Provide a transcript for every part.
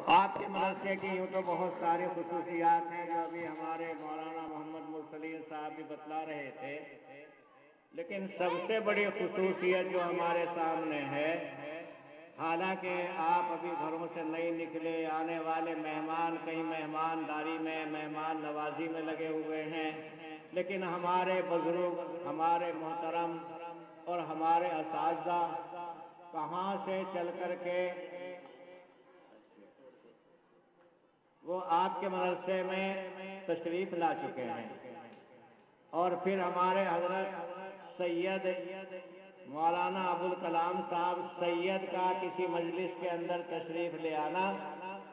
آپ کے مدرسے کی یوں تو بہت ساری خصوصیات ہیں جو ابھی ہمارے مولانا محمد مرسلین صاحب بھی بتلا رہے تھے، لیکن سب سے بڑی خصوصیت جو ہمارے سامنے ہے، حالانکہ آپ ابھی گھروں سے نہیں نکلے، آنے والے مہمان کہیں مہمانداری میں، مہمان نوازی میں لگے ہوئے ہیں، لیکن ہمارے بزرگ، ہمارے محترم اور ہمارے اساتذہ کہاں سے چل کر کے وہ آپ کے مدرسے میں تشریف لا چکے ہیں، اور پھر ہمارے حضرت سید مولانا ابوالکلام صاحب سید کا کسی مجلس کے اندر تشریف لے آنا،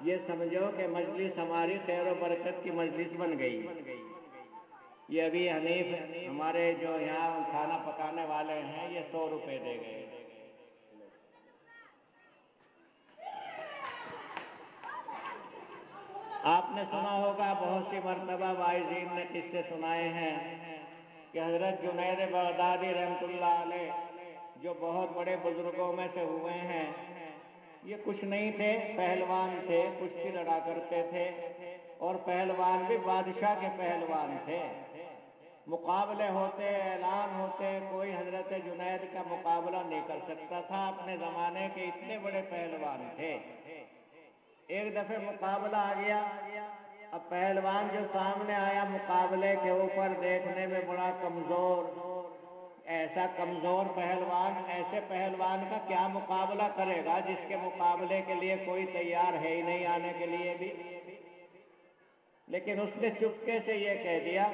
یہ سمجھو کہ مجلس ہماری خیر و برکت کی مجلس بن گئی۔ یہ ابھی حنیف ہمارے جو یہاں کھانا پکانے والے ہیں، یہ 100 روپے دے گئے۔ آپ نے سنا ہوگا بہت سی مرتبہ واعظین نے قصے سنائے ہیں کہ حضرت جنید بغدادی رحمۃ اللہ علیہ جو بہت بڑے بزرگوں میں سے ہوئے ہیں، یہ کچھ نہیں تھے، پہلوان تھے، کشتی لڑا کرتے تھے، اور پہلوان بھی بادشاہ کے پہلوان تھے۔ مقابلے ہوتے، اعلان ہوتے، کوئی حضرت جنید کا مقابلہ نہیں کر سکتا تھا، اپنے زمانے کے اتنے بڑے پہلوان تھے۔ ایک دفعہ مقابلہ آ گیا، اب پہلوان جو سامنے آیا مقابلے کے اوپر دیکھنے میں بڑا کمزور، ایسا کمزور پہلوان، ایسے پہلوان کا کیا مقابلہ کرے گا جس کے مقابلے کے لیے کوئی تیار ہے ہی نہیں آنے کے لیے بھی۔ لیکن اس نے چپکے سے یہ کہہ دیا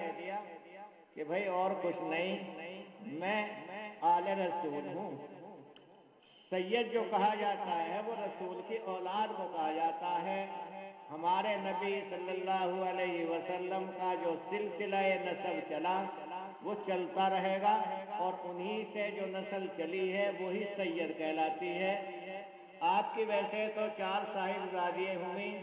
کہ بھائی اور کچھ نہیں، میں آل رسول ہوں۔ سید جو کہا جاتا ہے وہ رسول کی اولاد کو کہا جاتا ہے۔ ہمارے نبی صلی اللہ علیہ وسلم کا جو سلسلہ نسب چلا وہ چلتا رہے گا، اور انہی سے جو نسل چلی ہے وہی سید کہلاتی ہے۔ آپ کی ویسے تو 4 صاحبزادیاں ہوئیں،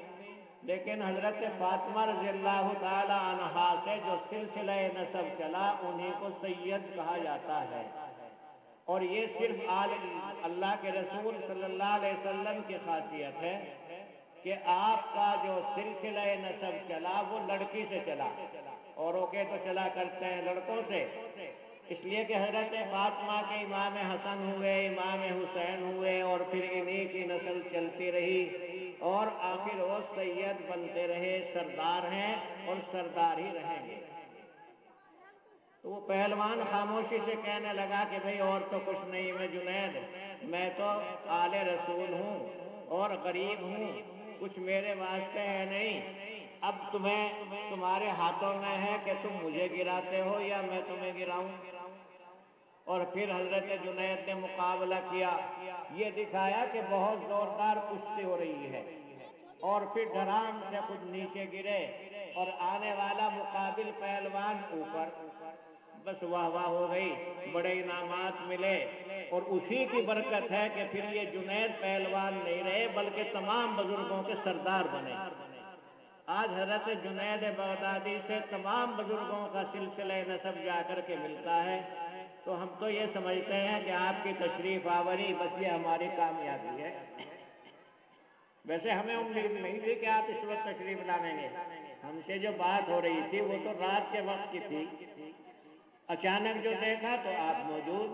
لیکن حضرت فاطمہ رضی اللہ تعالی عنہا سے جو سلسلہ نسب چلا انہی کو سید کہا جاتا ہے۔ اور یہ صرف اللہ کے رسول صلی اللہ علیہ وسلم کی خاصیت ہے کہ آپ کا جو سلسلہ نسب چلا وہ لڑکی سے چلا، اوروں کے تو چلا کرتے ہیں لڑکوں سے، اس لیے کہ حضرت فاطمہ کے امام حسن ہوئے، امام حسین ہوئے، اور پھر انہی کی نسل چلتی رہی، اور آخر وہ سید بنتے رہے، سردار ہیں اور سردار ہی رہیں گے۔ تو وہ پہلوان خاموشی سے کہنے لگا کہ بھئی اور تو کچھ نہیں، میں جنید، میں تو آل رسول ہوں اور غریب ہوں، کچھ میرے واسطے ہے نہیں، اب تمہارے ہاتھوں میں ہے کہ تم مجھے گراتے ہو یا میں تمہیں گراؤں۔ اور پھر حضرت جنید نے مقابلہ کیا، یہ دکھایا کہ بہت زوردار کشتی ہو رہی ہے، اور پھر ڈھرام سے خود نیچے گرے، اور آنے والا مقابل پہلوان اوپر، بس واہ واہ ہو گئی، بڑے انعامات ملے، اور اسی کی برکت ہے کہ پھر یہ جنید پہلوان نہیں رہے بلکہ تمام بزرگوں کے سردار بنے۔ آج حضرت جنید بغدادی سے تمام بزرگوں کا سلسلہ نسب جا کر کے ملتا ہے، تو ہم تو یہ سمجھتے ہیں کہ آپ کی تشریف آوری بس یہ ہماری کامیابی ہے۔ ویسے ہمیں امید نہیں تھی کہ آپ اس وقت تشریف لائیں گے، ہم سے جو بات ہو رہی تھی وہ تو رات کے وقت کی تھی، اچانک جو دیکھا تو آپ موجود،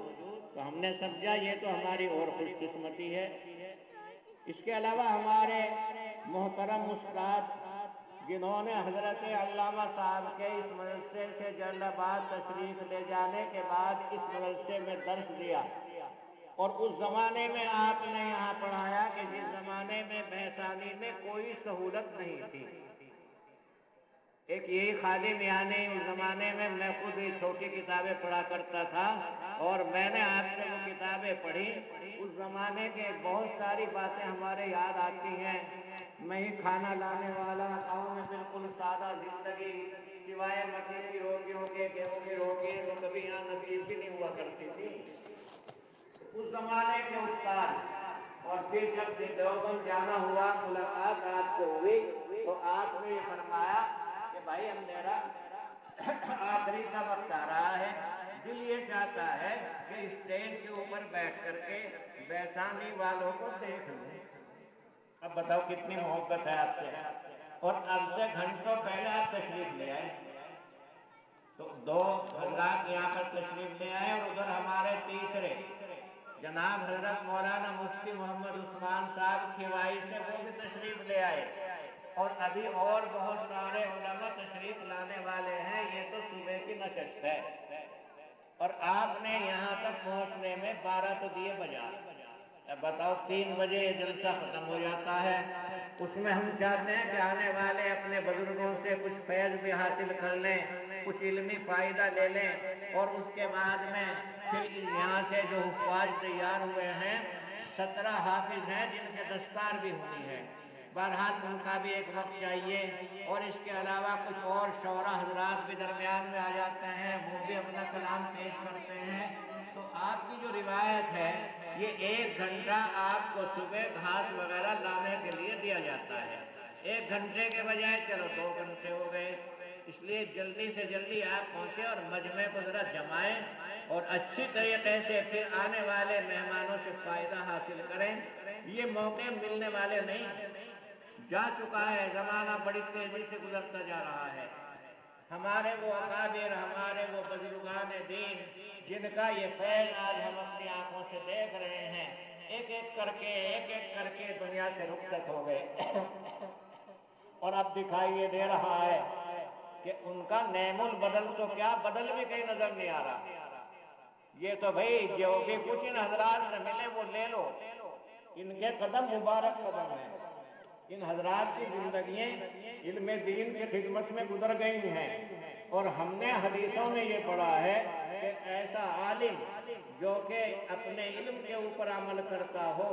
تو ہم نے سمجھا یہ تو ہماری اور خوش قسمتی ہے۔ اس کے علاوہ ہمارے محترم استاد جنہوں نے حضرت علامہ صاحب کے اس مدرسے سے جلال آباد تشریف لے جانے کے بعد اس مدرسے میں درس دیا، اور اس زمانے میں آپ نے یہاں پڑھایا کہ جس زمانے میں بحثانی میں کوئی سہولت نہیں تھی، ایک یہی خادم یعنی اس زمانے میں خود چھوٹی کتابیں پڑھا کرتا تھا، اور میں نے آپ سے وہ کتابیں پڑھی، اس زمانے کے بہت ساری باتیں ہمارے یاد آتی ہیں۔ میں ہی کھانا لانے والا، گاؤں میں بالکل سادہ زندگی، سوائے مکے کی روٹیوں کے، گیہوں کی روٹیوں تو کبھی یہاں نصیب بھی نہیں ہوا کرتی تھی۔ اس زمانے کے استاد، اور پھر جب دیوبند جانا ہوا، ملاقات آپ سے ہوئی، تو آپ نے یہ فرمایا کہ بھائی اندھیرا آخری کا وقت آ رہا ہے، دل یہ چاہتا ہے کہ اسٹیج کے اوپر بیٹھ کر کے بیسانی والوں کو دیکھ لوں۔ اب بتاؤ کتنی محبت ہے آپ سے، اور اب سے گھنٹوں پہلے آپ تشریف لے آئے، تو دو حضرات یہاں پر تشریف لے آئے، اور ادھر ہمارے تیسرے جناب حضرت مولانا مفتی محمد عثمان صاحب کھوائی سے وہ بھی تشریف لے آئے، اور ابھی اور بہت سارے علماء تشریف لانے والے ہیں۔ یہ تو صبح کی نشست ہے، اور آپ نے یہاں تک پہنچنے میں 12 تو دیے بجا۔ اب بتاؤ 3 بجے یہ جلسہ ختم ہو جاتا ہے، اس میں ہم چاہتے ہیں کہ آنے والے اپنے بزرگوں سے کچھ فیض بھی حاصل کر لیں، کچھ علمی فائدہ لے لیں، اور اس کے بعد میں پھر یہاں سے جو حفاظ تیار ہوئے ہیں 17 حافظ ہیں جن کے دستار بھی ہوئی ہے، بہرحال ان کا بھی ایک وقت چاہیے، اور اس کے علاوہ کچھ اور شعراء حضرات بھی درمیان میں آ جاتے ہیں، وہ بھی اپنا کلام پیش کرتے ہیں۔ تو آپ کی جو روایت ہے یہ 1 گھنٹہ آپ کو صبح گھاس وغیرہ لانے کے لیے دیا جاتا ہے، 1 گھنٹے کے بجائے چلو 2 گھنٹے ہو گئے، اس لیے جلدی سے جلدی آپ پہنچے اور مجمع کو ذرا جمائیں، اور اچھی طریقے سے پھر آنے والے مہمانوں سے فائدہ حاصل کریں۔ یہ موقع ملنے والے نہیں، جا چکا ہے زمانہ، بڑی تیزی سے گزرتا جا رہا ہے۔ ہمارے وہ اکابر، ہمارے وہ بزرگان دین جن کا یہ فیض آج ہم اپنی آنکھوں سے دیکھ رہے ہیں، ایک ایک کر کے دنیا سے رخصت ہو گئے، اور اب دکھائی یہ دے رہا ہے کہ ان کا نعم البدل تو کیا بدل بھی کہیں نظر نہیں آ رہا۔ یہ تو بھائی جو بھی کچھ ان حضرات سے ملے وہ لے لو، ان کے قدم مبارک قدم ہیں، ان حضرات کی زندگیاں علم دین کی خدمت میں گزر گئی ہیں، اور ہم نے حدیثوں میں یہ پڑھا ہے کہ ایسا عالم جو کہ اپنے علم کے اوپر عمل کرتا ہو،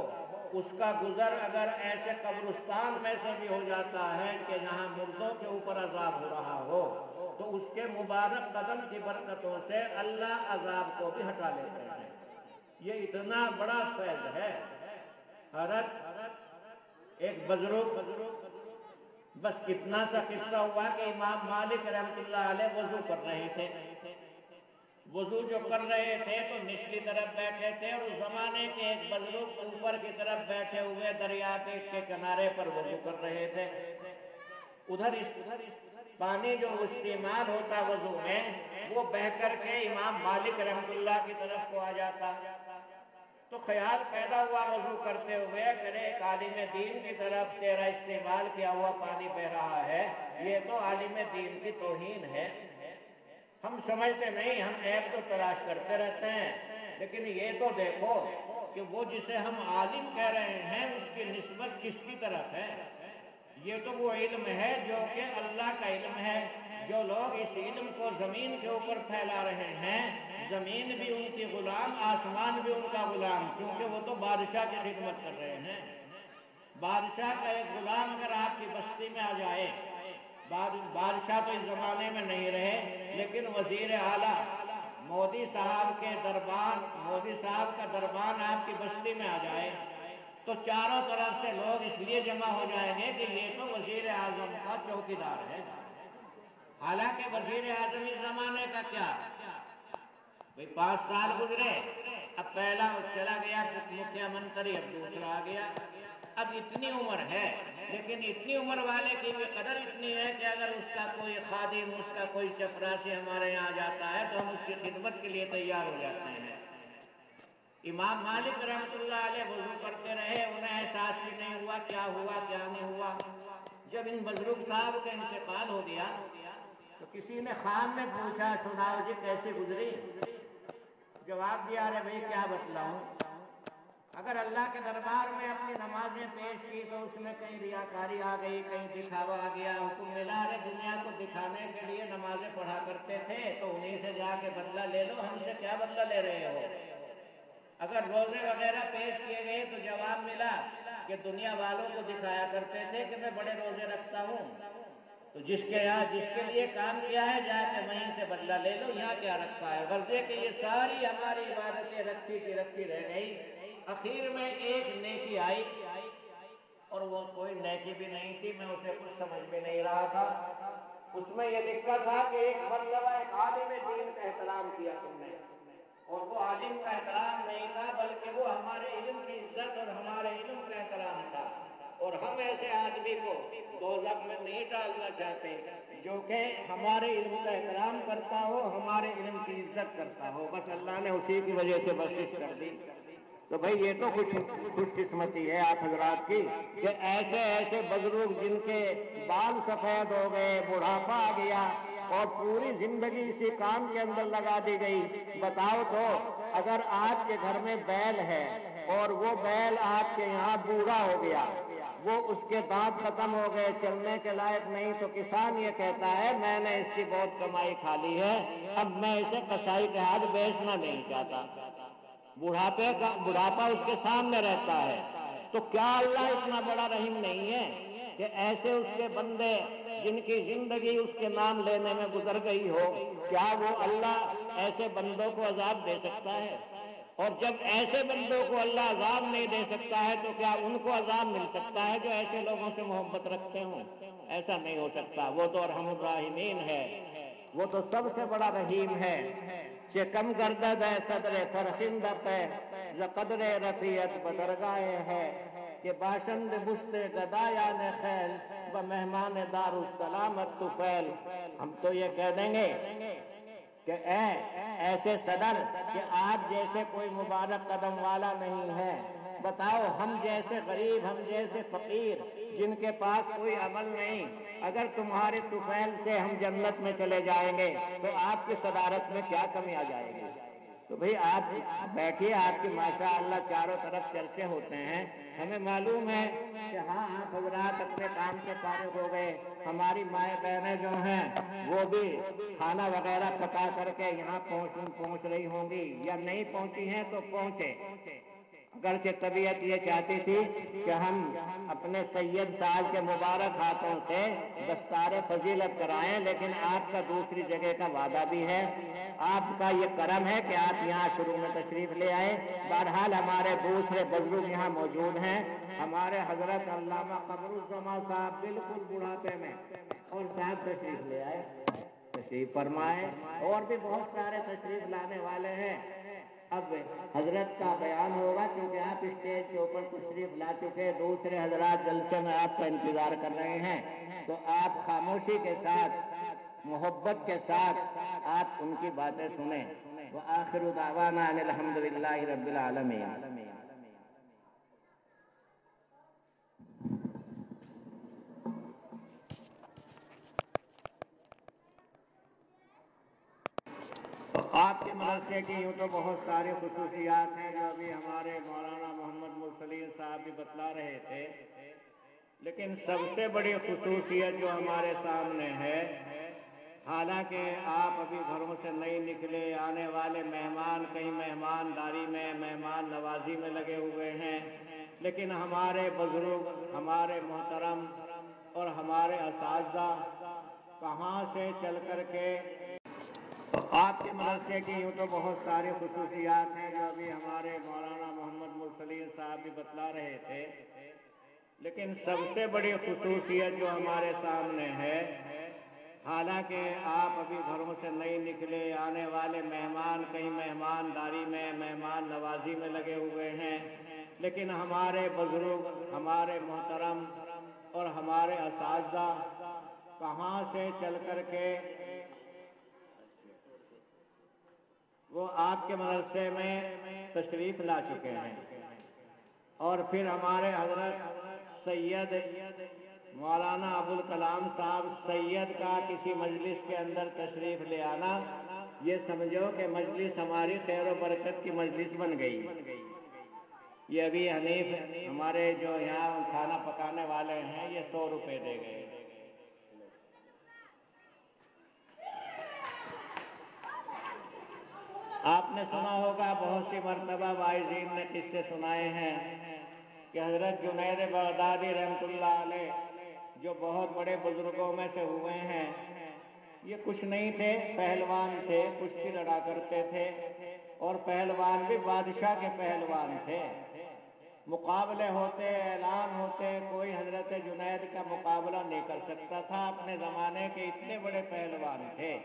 اس کا گزر اگر ایسے قبرستان میں سے بھی ہو جاتا ہے کہ جہاں مردوں کے اوپر عذاب ہو رہا ہو، تو اس کے مبارک قدم کی برکتوں سے اللہ عذاب کو بھی ہٹا لیتے ہیں۔ یہ اتنا بڑا فیض ہے۔ حضرت ایک بزرگ، بس کتنا سا قصہ ہوا کہ امام مالک رحمۃ اللہ علیہ وضو کر رہے تھے، وضو جو کر رہے تھے تو نچلی طرف بیٹھے تھے، اور اس زمانے کے ایک بزرگ اوپر کی طرف بیٹھے ہوئے دریا کے کنارے پر وضو کر رہے تھے۔ ادھر پانی جو استعمال ہوتا وضو میں وہ بہہ کر کے امام مالک رحمۃ اللہ کی طرف کو آ جاتا، تو خیال پیدا ہوا وضو کرتے ہوئے کہ ایک عالم دین کی طرف تیرا استعمال کیا ہوا پانی بہ رہا ہے، یہ تو عالم دین کی توہین ہے۔ ہم سمجھتے نہیں، ہم عیب تو تلاش کرتے رہتے ہیں، لیکن یہ تو دیکھو کہ وہ جسے ہم عالم کہہ رہے ہیں اس کی نسبت کس کی طرف ہے۔ یہ تو وہ علم ہے جو کہ اللہ کا علم ہے۔ جو لوگ اس علم کو زمین کے اوپر پھیلا رہے ہیں، زمین بھی ان کی غلام، آسمان بھی ان کا غلام، کیونکہ وہ تو بادشاہ کی خدمت کر رہے ہیں۔ بادشاہ کا ایک غلام اگر آپ کی بستی میں آ جائے، بادشاہ تو اس زمانے میں نہیں رہے، لیکن وزیر اعلیٰ مودی صاحب کے دربار، مودی صاحب کا دربار آپ کی بستی میں آ جائے تو چاروں طرف سے لوگ اس لیے جمع ہو جائیں گے کہ یہ تو وزیر اعظم کا چوکیدار ہے۔ حالانکہ وزیر اعظم اس زمانے کا کیا، 5 سال گزرے، اب پہلا چلا گیا مکھیہ منتری، اب دوسرا آ گیا، اب اتنی عمر ہے، لیکن اتنی عمر والے کی بھی قدر اتنی ہے کہ اگر اس کا کوئی خادم، اس کا کوئی چپراسی ہمارے یہاں جاتا ہے تو ہم اس کی خدمت کے لیے تیار ہو جاتے ہیں۔ امام مالک رحمۃ اللہ علیہ وضو کرتے رہے، انہیں احساس بھی نہیں ہوا کیا ہوا کیا نہیں ہوا۔ جب ان بزرگ صاحب کا انتقال ہو گیا تو کسی نے خان میں پوچھا، سناؤ جی کیسے گزری؟ جواب دیا، ارے بھائی کیا بتلاؤں، اگر اللہ کے دربار میں اپنی نمازیں پیش کی تو اس میں کہیں ریاکاری آ گئی، کہیں دکھاوا آ گیا، حکم ملا رہے دنیا کو دکھانے کے لیے نمازیں پڑھا کرتے تھے تو انہیں سے جا کے بدلہ لے لو، ہم سے کیا بدلہ لے رہے ہو؟ اگر روزے وغیرہ پیش کیے گئے تو جواب ملا کہ دنیا والوں کو دکھایا کرتے تھے کہ میں بڑے روزے رکھتا ہوں، تو جس کے لیے کام کیا ہے جا کے وہیں سے بدلہ لے لو، یہاں کیا رکھا ہے؟ غرضے کہ یہ ساری ہماری عبادتیں رکھی کی رکھی رہ گئی۔ اخیر میں ایک نیکی آئی، اور وہ کوئی نیکی بھی نہیں تھی، میں اسے کچھ سمجھ میں نہیں رہا تھا۔ اس میں یہ لکھا تھا کہ ایک مرتبہ ایک عالم دین کا احترام کیا تم نے، اور وہ عالم کا احترام نہیں تھا بلکہ وہ ہمارے علم کی عزت اور ہمارے علم کا احترام تھا۔ اور ہم ایسے آدمی کو دوزخ میں نہیں ڈالنا چاہتے جو کہ ہمارے علم کا احترام کرتا ہو، ہمارے علم کی عزت کرتا ہو، بس اللہ نے اسی کی وجہ سے بخشش کر دی۔ تو بھائی یہ تو خوش قسمتی ہے آپ حضرات کی کہ ایسے ایسے بزرگ جن کے بال سفید ہو گئے، بڑھاپا آ گیا اور پوری زندگی اسی کام کے اندر لگا دی گئی۔ بتاؤ تو اگر آپ کے گھر میں بیل ہے اور وہ بیل آپ کے یہاں بوڑھا ہو گیا، وہ اس کے دانت ختم ہو گئے، چلنے کے لائق نہیں، تو کسان یہ کہتا ہے میں نے اس کی بہت کمائی کھا لی ہے، اب میں اسے کسائی کے ہاتھ بیچنا نہیں چاہتا۔ بڑھاپا اس کے سامنے رہتا ہے، تو کیا اللہ اتنا بڑا رحیم نہیں ہے کہ ایسے اس کے بندے جن کی زندگی اس کے نام لینے میں گزر گئی ہو، کیا وہ اللہ ایسے بندوں کو عذاب دے سکتا ہے؟ اور جب ایسے بندوں کو اللہ عذاب نہیں دے سکتا ہے تو کیا ان کو عذاب مل سکتا ہے جو ایسے لوگوں سے محبت رکھتے ہوں؟ ایسا نہیں ہو سکتا۔ وہ تو ارحم الراحمین ہے، وہ تو سب سے بڑا رحیم ہے۔ کہ کم گردد ہے صدر فرخند پہ ز قدر رفیعت بدرگاہ ہے، کہ باشند بست گدایان خیل و مہمان دار السلامت طفیل۔ ہم تو یہ کہہ دیں گے کہ ایسے صدر کہ آپ جیسے کوئی مبارک قدم والا نہیں ہے۔ بتاؤ ہم جیسے غریب، ہم جیسے فقیر جن کے پاس کوئی عمل نہیں، اگر تمہارے طفیل سے ہم جنت میں چلے جائیں گے تو آپ کی صدارت میں کیا کمی آ جائے گی؟ تو بھئی آپ بیٹھیے، آپ کی ماشاء اللہ چاروں طرف چرچے ہوتے ہیں، ہمیں معلوم ہے کہ ہاں آپ حضرات اپنے کام سے فارغ ہو گئے، ہماری مائیں بہنیں جو ہیں وہ بھی کھانا وغیرہ پکا کر کے یہاں پہنچ رہی ہوں گی، یا نہیں پہنچی ہیں تو پہنچے۔ اگرچہ طبیعت یہ چاہتی تھی کہ ہم اپنے سید صاحب کے مبارک ہاتھوں سے دستار فضیلت کرائیں، لیکن آپ کا دوسری جگہ کا وعدہ بھی ہے، آپ کا یہ کرم ہے کہ آپ یہاں شروع میں تشریف لے آئے۔ بہرحال ہمارے دوسرے بزرگ یہاں موجود ہیں، ہمارے حضرت علامہ قمرالزمان صاحب بالکل بڑھاپے میں، اور صاحب تشریف لے آئے، تشریف فرمائے، اور بھی بہت سارے تشریف لانے والے ہیں۔ اب حضرت کا بیان ہوگا کیونکہ آپ اسٹیج کے اوپر تشریف لا چکے، دوسرے حضرات جلسے میں آپ کا انتظار کر رہے ہیں، تو آپ خاموشی کے ساتھ، محبت کے ساتھ آپ ان کی باتیں سنیں۔ وآخر دعوانا ان الحمدللہ رب العالمین۔ آپ کے مدرسے کی یوں تو بہت ساری خصوصیات ہیں جو ابھی ہمارے مولانا محمد مرسلین صاحب بھی بتلا رہے تھے، لیکن سب سے بڑی خصوصیت جو ہمارے سامنے ہے، حالانکہ آپ ابھی گھروں سے نہیں نکلے، آنے والے مہمان کہیں مہمانداری میں، مہمان نوازی میں لگے ہوئے ہیں، لیکن ہمارے بزرگ، ہمارے محترم اور ہمارے اساتذہ کہاں سے چل کر کے آپ کے مدرسے کی یوں تو بہت ساری خصوصیات ہیں جو ابھی ہمارے مولانا محمد مرسلین صاحب بھی بتلا رہے تھے، لیکن سب سے بڑی خصوصیت جو ہمارے سامنے ہے، حالانکہ آپ ابھی گھروں سے نہیں نکلے، آنے والے مہمان کہیں مہمانداری میں، مہمان نوازی میں لگے ہوئے ہیں، لیکن ہمارے بزرگ، ہمارے محترم اور ہمارے اساتذہ کہاں سے چل کر کے وہ آپ کے مدرسے میں تشریف لا چکے ہیں، اور پھر ہمارے حضرت سید مولانا ابوالکلام صاحب سید کا کسی مجلس کے اندر تشریف لے آنا، یہ سمجھو کہ مجلس ہماری خیر و برکت کی مجلس بن گئی۔ یہ ابھی حنیف ہمارے جو یہاں کھانا پکانے والے ہیں، یہ 100 روپے دے گئے۔ آپ نے سنا ہوگا بہت سی مرتبہ واعظین نے قصے سنائے ہیں کہ حضرت جنید بغدادی رحمۃ اللہ علیہ جو بہت بڑے بزرگوں میں سے ہوئے ہیں، یہ کچھ نہیں تھے، پہلوان تھے، کشتی لڑا کرتے تھے، اور پہلوان بھی بادشاہ کے پہلوان تھے۔ مقابلے ہوتے، اعلان ہوتے، کوئی حضرت جنید کا مقابلہ نہیں کر سکتا تھا، اپنے زمانے کے اتنے بڑے پہلوان تھے۔